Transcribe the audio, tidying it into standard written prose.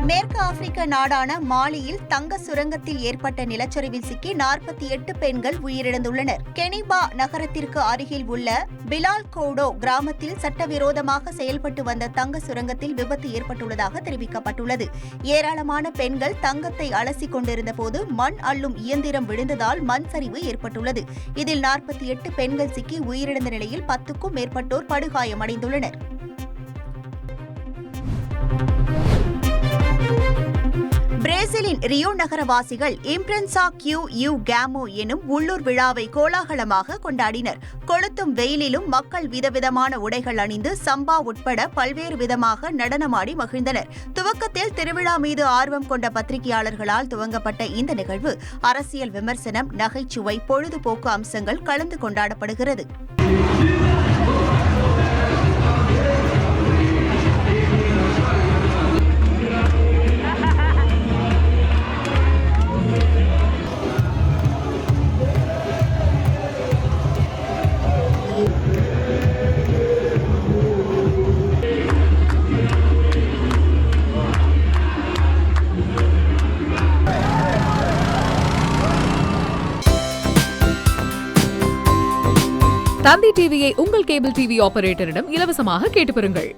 மேற்கு ஆப்பிரிக்க நாடான மாலியில் தங்க சுரங்கத்தில் ஏற்பட்ட நிலச்சரிவில் சிக்கி 48 பெண்கள் உயிரிழந்துள்ளனர். கெனிபா நகரத்திற்கு அருகில் உள்ள பிலால் கோடோ கிராமத்தில் சட்டவிரோதமாக செயல்பட்டு வந்த தங்க சுரங்கத்தில் விபத்து ஏற்பட்டுள்ளதாக தெரிவிக்கப்பட்டுள்ளது. ஏராளமான பெண்கள் தங்கத்தை அலசிக் கொண்டிருந்த போது மண் அள்ளும் இயந்திரம் விழுந்ததால் மண் சரிவு ஏற்பட்டுள்ளது. இதில் 48 பெண்கள் சிக்கி உயிரிழந்த நிலையில் 10க்கும் மேற்பட்டோர் படுகாயமடைந்துள்ளனர். பிரேசிலின் ரியோ நகரவாசிகள் இம்ப்ரென்சா கியூ யூ கேமோ எனும் உள்ளூர் விழாவை கோலாகலமாக கொண்டாடினர். கொளுத்தும் வெயிலிலும் மக்கள் விதவிதமான உடைகள் அணிந்து சம்பா உட்பட பல்வேறு விதமாக நடனமாடி மகிழ்ந்தனர். துவக்கத்தில் திருவிழா மீது ஆர்வம் கொண்ட பத்திரிகையாளர்களால் துவங்கப்பட்ட இந்த நிகழ்வு அரசியல் விமர்சனம், நகைச்சுவை, பொழுதுபோக்கு அம்சங்கள் கலந்து கொண்டாடப்படுகிறது. தந்தி டிவியை உங்கள் கேபிள் டிவி ஆபரேட்டரிடம் இலவசமாக கேட்டு பெறுங்கள்.